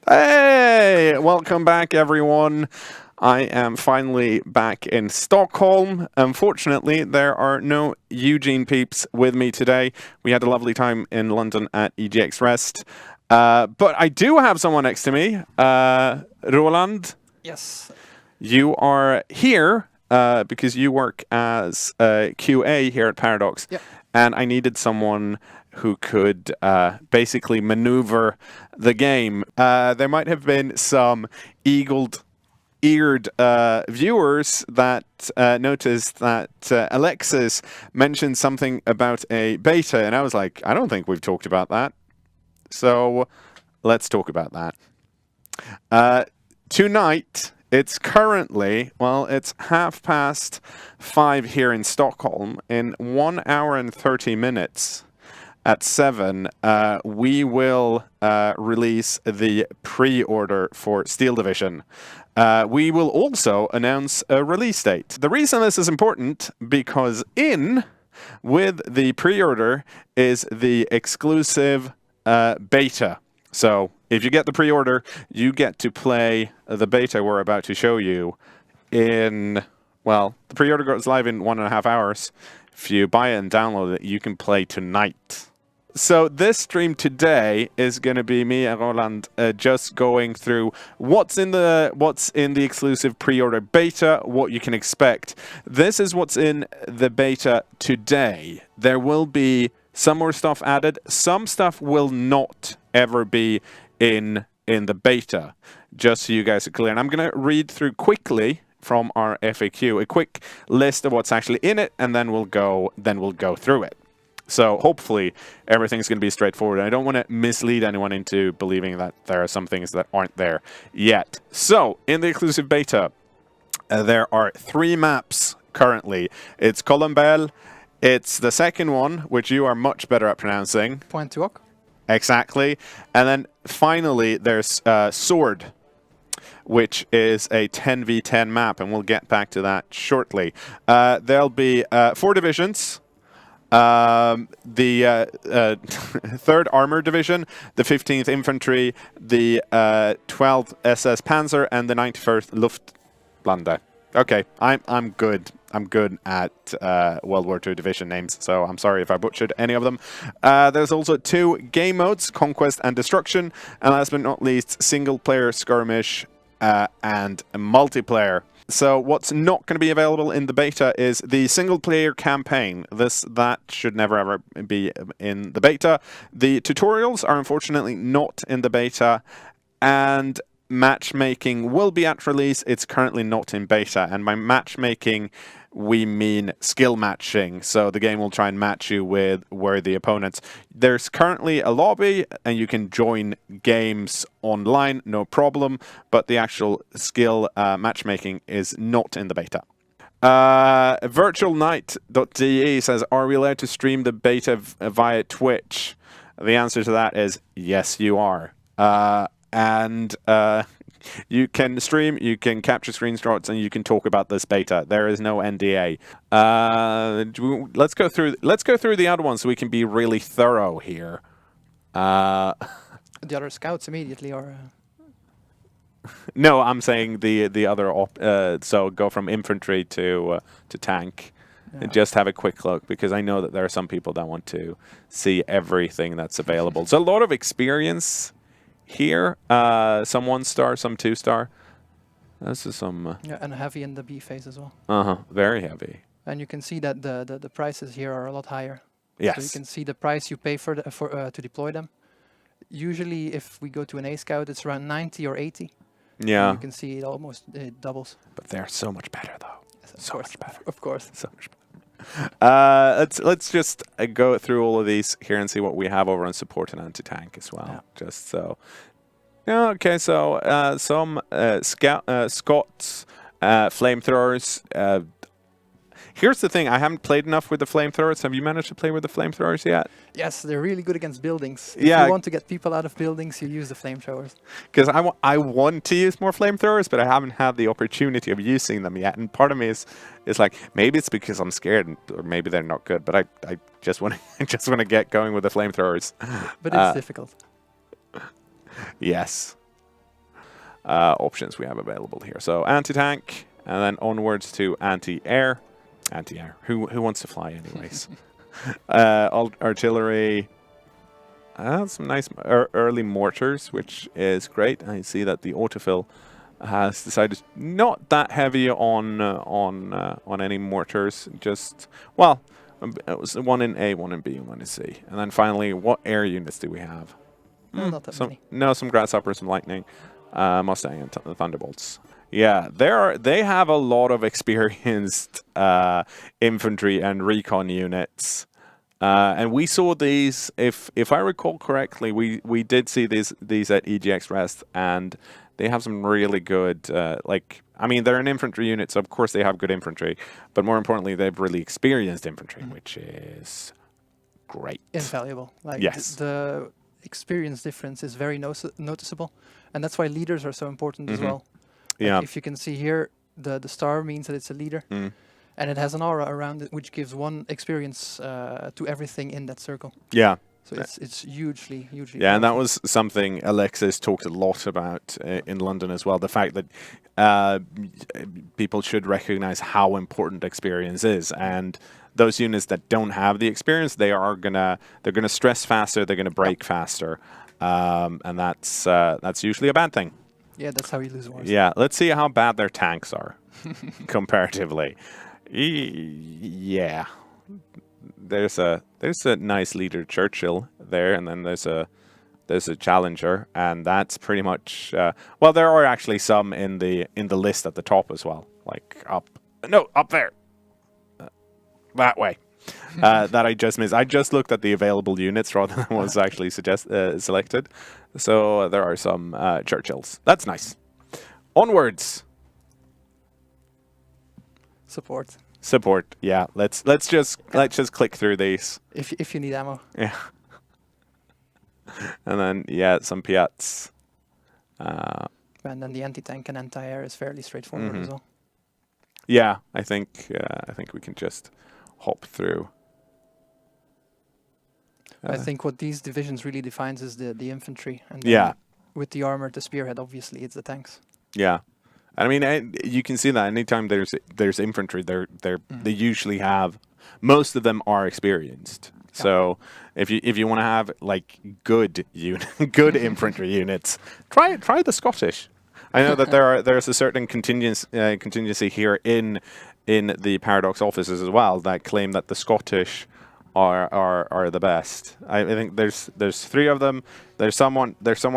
Hey, welcome back, everyone. I am finally back in Stockholm. Unfortunately, there are no Eugene peeps with me today. We had a lovely time in London at EGX Rest. But I do have someone next to me. Roland, Yes. you are here because you work as QA here at Paradox. Yep. And I needed someone who could basically maneuver the game. There might have been some eagled-eared viewers that noticed that Alexis mentioned something about a beta, and I was like, I don't think we've talked about that. So let's talk about that. Tonight, it's currently, it's 5:30 here in Stockholm. In 1 hour and 30 minutes, at 7, we will release the pre-order for Steel Division. We will also announce a release date. The reason this is important, because with the pre-order is the exclusive beta. So if you get the pre-order, you get to play the beta we're about to show you the pre-order goes live in 1.5 hours. If you buy it and download it, you can play tonight. So this stream today is going to be me and Roland just going through what's in the exclusive pre-order beta, what you can expect. This is what's in the beta today. There will be some more stuff added. Some stuff will not ever be in the beta, just so you guys are clear. And I'm going to read through quickly from our FAQ a quick list of what's actually in it, and then we'll go through it. So hopefully everything's going to be straightforward. I don't want to mislead anyone into believing that there are some things that aren't there yet. So in the exclusive beta, there are 3 maps currently. It's Colombelle. It's the second one, which you are much better at pronouncing. Point to Oak. Exactly. And then finally there's Sword, which is a 10v10 map, and we'll get back to that shortly. There'll be 4 divisions. The 3rd Armor Division, the 15th Infantry, the 12th SS Panzer, and the 91st Luftlandde. Okay, I'm good. I'm good at World War II division names, so I'm sorry if I butchered any of them. There's also 2 game modes, Conquest and Destruction, and last but not least, single-player skirmish and multiplayer. So what's not going to be available in the beta is the single-player campaign. That should never ever be in the beta. The tutorials are unfortunately not in the beta, and matchmaking will be at release. It's currently not in beta, and by matchmaking we mean skill matching. So the game will try and match you with worthy opponents. There's currently a lobby, and you can join games online, no problem, but the actual skill matchmaking is not in the beta. VirtualNight.de says, are we allowed to stream the beta via Twitch? The answer to that is yes, you are. You can stream, you can capture screenshots, and you can talk about this beta. There is no NDA. Let's go through the other ones so we can be really thorough here. The other scouts immediately, or no, I'm saying the other. So go from infantry to tank. Yeah. And just have a quick look, because I know that there are some people that want to see everything that's available. So a lot of experience here, some 1-star, some 2-star. This is some... and heavy in the B phase as well. Very heavy. And you can see that the prices here are a lot higher. Yes. So you can see the price you pay to deploy them. Usually, if we go to an A Scout, it's around 90 or 80. Yeah. And you can see it doubles. But they're so much better, though. So much better. Of course. So much better. Let's just go through all of these here and see what we have over on support and anti-tank as well. Yeah. Just so. Yeah. Okay. So some Scots, flamethrowers. Here's the thing: I haven't played enough with the flamethrowers. Have you managed to play with the flamethrowers yet? Yes, they're really good against buildings. If Yeah. you want to get people out of buildings, you use the flamethrowers. Because I want to use more flamethrowers, but I haven't had the opportunity of using them yet. And part of me is like, maybe it's because I'm scared, or maybe they're not good. But I just want to get going with the flamethrowers. But it's difficult. Yes. options we have available here. So anti-tank, and then onwards to anti-air. Anti-air. Who wants to fly anyways? Artillery. Some nice early mortars, which is great. I see that the autofill has decided not that heavy on any mortars. Just, well, it was one in A, one in B, and one in C. And then finally, what air units do we have? No, not that many. No, some Grasshoppers, some Lightning, Mustang, and Thunderbolts. Yeah, they have a lot of experienced infantry and recon units. And we saw these, if I recall correctly, we did see these at EGX Rest, and they have some really good, I mean, they're an infantry unit, so of course they have good infantry, but more importantly, they have really experienced infantry, which is great. Invaluable. Like Yes. the experience difference is very noticeable, and that's why leaders are so important as well. Like Yeah. if you can see here, the star means that it's a leader, and it has an aura around it, which gives one experience to everything in that circle. Yeah. So it's hugely. Yeah, and that powerful. was something Alexis talked a lot about in London as well. The fact that people should recognize how important experience is, and those units that don't have the experience, they're gonna stress faster, they're gonna break faster, and that's usually a bad thing. Yeah, that's how you lose wars. Yeah, let's see how bad their tanks are comparatively. Yeah. There's a nice leader, Churchill, there, and then there's a Challenger, and that's pretty much well, there are actually some in the list at the top as well, like up there, that way. That I just missed. I just looked at the available units rather than what was actually selected. So there are some Churchills. That's nice. Onwards. Support, yeah. Let's just click through these. If you need ammo. Yeah. And then some Piats. And then the anti-tank and anti-air is fairly straightforward as well. Yeah, I think we can just hop through. I think what these divisions really defines is the infantry, and Yeah. with the armor, the spearhead, obviously it's the tanks. Yeah. I mean, you can see that anytime there's infantry, they usually have, most of them are experienced. So if you want to have like good infantry units, try the Scottish. I know that there's a certain contingency here in the Paradox offices as well that claim that the Scottish are the best. I think there's three of them. There's someone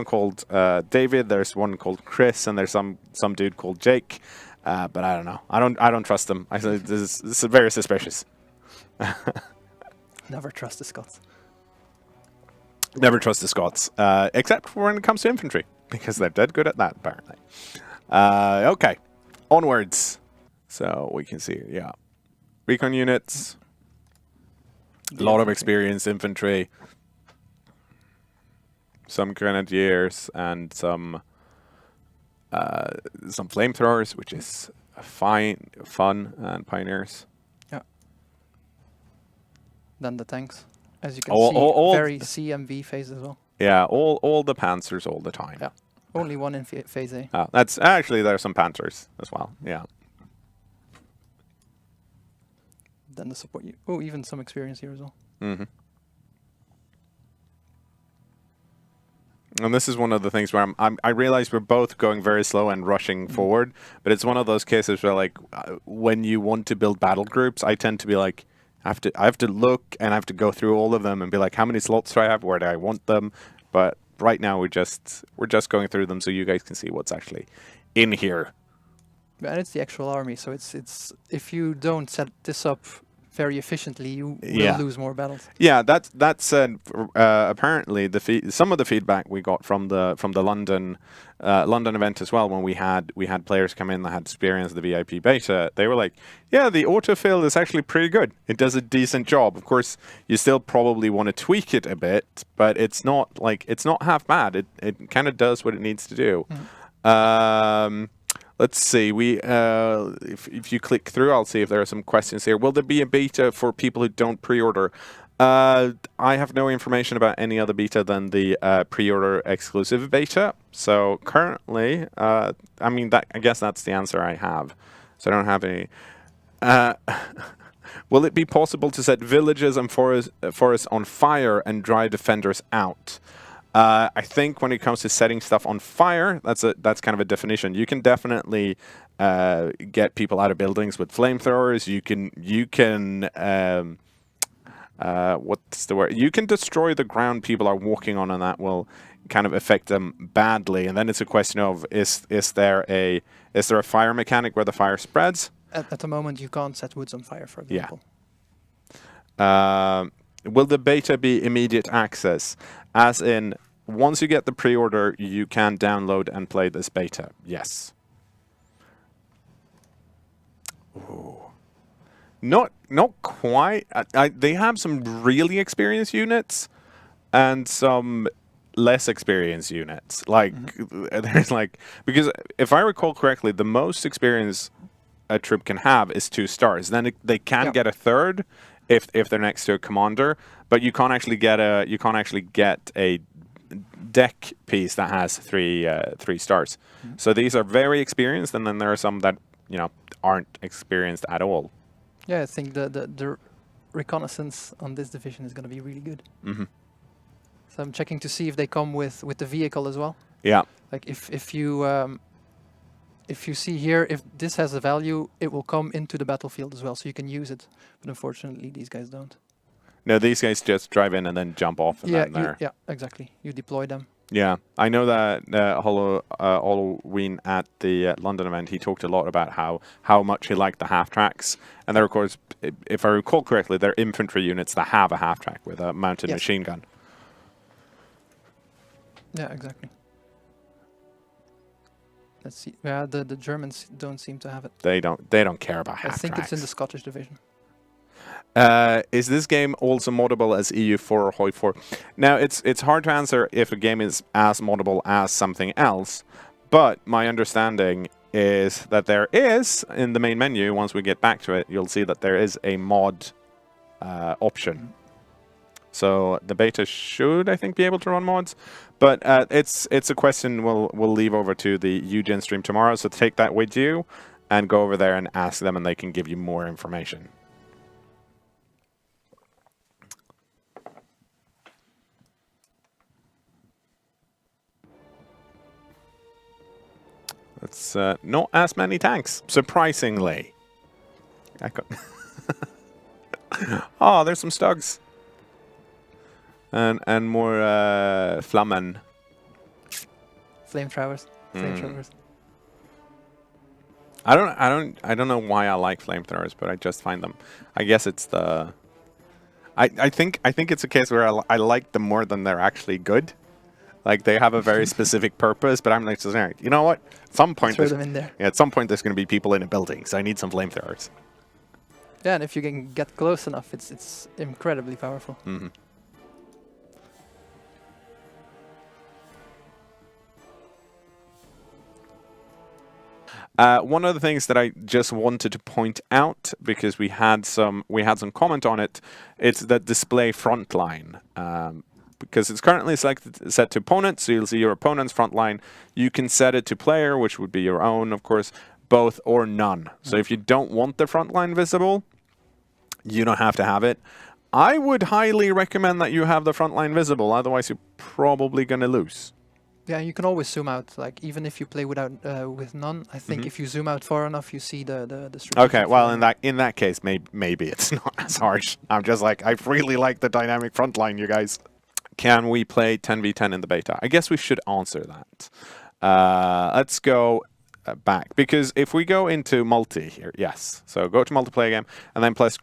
called David. There's one called Chris, and there's some dude called Jake. But I don't know. I don't trust them. I think this is very suspicious. Never trust the Scots. Never trust the Scots, except for when it comes to infantry, because they're dead good at that apparently. Okay, onwards. So we can see, recon units. A lot of experienced infantry, some grenadiers, and some flamethrowers, which is fun, and pioneers. Yeah. Then the tanks, as you can see, very CMV phase as well. Yeah, all the Panzers all the time. Yeah, only one in phase A. Oh, that's actually there are some Panzers as well. Yeah. Then the support. Even some experience here as well. And this is one of the things where I realize we're both going very slow and rushing forward, but it's one of those cases where, like, when you want to build battle groups, I tend to be like, I have to look and I have to go through all of them and be like, how many slots do I have? Where do I want them? But right now we're just going through them so you guys can see what's actually in here. And it's the actual army, so it's if you don't set this up very efficiently, you will lose more battles. Yeah, that's apparently some of the feedback we got from the London event as well, when we had players come in that had experienced the VIP beta. They were like, yeah, the autofill is actually pretty good. It does a decent job. Of course, you still probably want to tweak it a bit, but it's not half bad. It kind of does what it needs to do. Let's see. If you click through, I'll see if there are some questions here. Will there be a beta for people who don't pre-order? I have no information about any other beta than the pre-order exclusive beta. So currently, I mean, I guess that's the answer I have. So I don't have any. Will it be possible to set villages and forests on fire and drive defenders out? I think when it comes to setting stuff on fire, that's kind of a definition. You can definitely get people out of buildings with flamethrowers. You can what's the word? You can destroy the ground people are walking on, and that will kind of affect them badly. And then it's a question of is there a fire mechanic where the fire spreads? At the moment, you can't set woods on fire, for example. Yeah. Will the beta be immediate access? As in, once you get the pre-order, you can download and play this beta. Yes. Ooh. Not quite. They have some really experienced units and some less experienced units. Like there's like, because if I recall correctly, the most experience a troop can have is 2 stars. Then they can get a third if they're next to a commander, but you can't actually get a deck piece that has 3 stars. So these are very experienced, and then there are some that aren't experienced at all. Yeah, I think the reconnaissance on this division is going to be really good. So I'm checking to see if they come with the vehicle as well. Yeah. Like if you see here, if this has a value, it will come into the battlefield as well, so you can use it. But unfortunately, these guys don't. No, these guys just drive in and then jump off. And yeah, exactly. You deploy them. Yeah, I know that Halloween at the London event, he talked a lot about how much he liked the half tracks, and they're, of course, if I recall correctly, they're infantry units that have a half track with a mounted machine gun. Yeah, exactly. Let's see. Yeah, the Germans don't seem to have it. They don't care about half tracks. I think it's in the Scottish division. Is this game also moddable as EU4 or HOI4? Now, it's hard to answer if a game is as moddable as something else, but my understanding is that there is, in the main menu, once we get back to it, you'll see that there is a mod option. So the beta should, I think, be able to run mods, but it's a question we'll leave over to the Eugen stream tomorrow, so take that with you and go over there and ask them, and they can give you more information. It's not as many tanks, surprisingly. Oh, there's some Stugs. And more Flammen. Flamethrowers. I don't know why I like flamethrowers, but I just find them. I guess it's the. I think it's a case where I like them more than they're actually good. Like, they have a very specific purpose, but I'm like, you know what? At some point, throw them in there. Yeah, at some point there's going to be people in a building, so I need some flamethrowers. Yeah, and if you can get close enough, it's incredibly powerful. One of the things that I just wanted to point out, because we had some comment on it, it's the display front line. Because it's currently set to opponent, so you'll see your opponent's front line. You can set it to player, which would be your own, of course, both or none. So if you don't want the front line visible, you don't have to have it. I would highly recommend that you have the front line visible, otherwise you're probably going to lose. Yeah, you can always zoom out. Like, even if you play with none, I think if you zoom out far enough, you see the Okay, well, in that case, maybe it's not as harsh. I'm just like, I really like the dynamic front line, you guys. Can we play 10v10 in the beta? I guess we should answer that. Let's go back, because if we go into multi here, yes. So go to multiplayer game and then press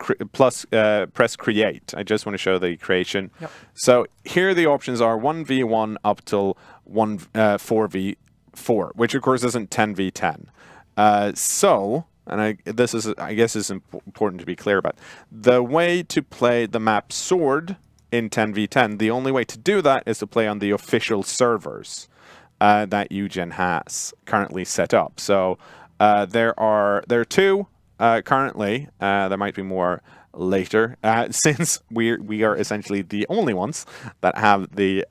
create. I just want to show the creation. Yep. So here the options are 1v1 up till 4v4, which of course isn't 10v10. I guess is important to be clear about. The way to play the map Sword in 10v10, the only way to do that is to play on the official servers that Eugen has currently set up. So there are 2 currently. There might be more later, since we are essentially the only ones that have the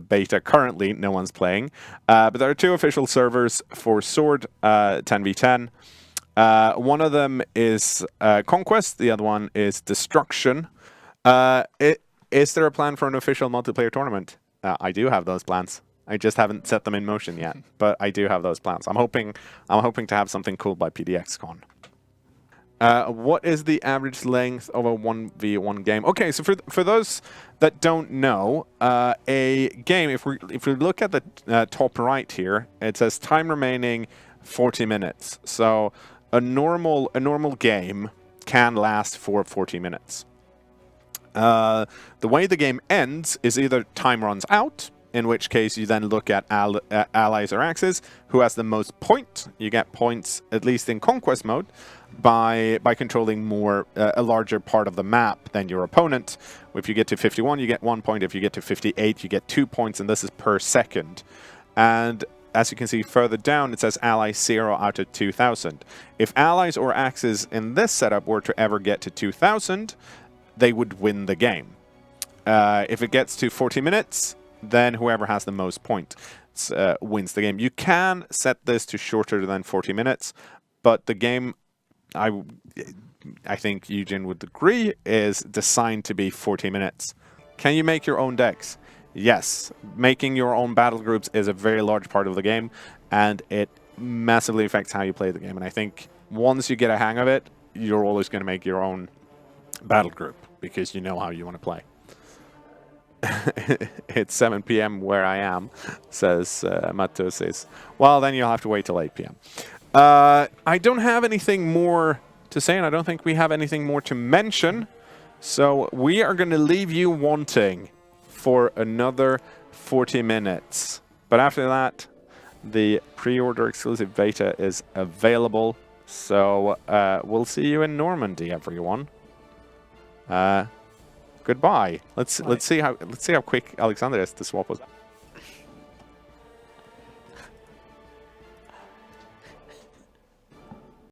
beta currently. No one's playing, but there are 2 official servers for Sword 10v10. One of them is Conquest, the other one is Destruction. Is there a plan for an official multiplayer tournament? I do have those plans. I just haven't set them in motion yet, but I do have those plans. I'm hoping to have something cool by PDXCon. What is the average length of a 1v1 game? Okay, so for those that don't know, a game, if we look at the top right here, it says time remaining 40 minutes. So a normal game can last for 40 minutes. The way the game ends is either time runs out, in which case you then look at allies or axes. Who has the most point? You get points, at least in Conquest mode, by controlling a larger part of the map than your opponent. If you get to 51, you get 1 point. If you get to 58, you get 2 points, and this is per second. And as you can see further down, it says ally 0 out of 2,000. If allies or axes in this setup were to ever get to 2,000, they would win the game. If it gets to 40 minutes, then whoever has the most points wins the game. You can set this to shorter than 40 minutes, but the game, I think Eugene would agree, is designed to be 40 minutes. Can you make your own decks? Yes. Making your own battle groups is a very large part of the game, and it massively affects how you play the game. And I think once you get a hang of it, you're always going to make your own battle group, because you know how you want to play. It's 7 p.m. where I am, says Matusis. Well, then you'll have to wait till 8 p.m. I don't have anything more to say, and I don't think we have anything more to mention. So we are going to leave you wanting for another 40 minutes. But after that, the pre-order exclusive beta is available. So we'll see you in Normandy, everyone. Goodbye. Let's see how quick Alexander is to swap us.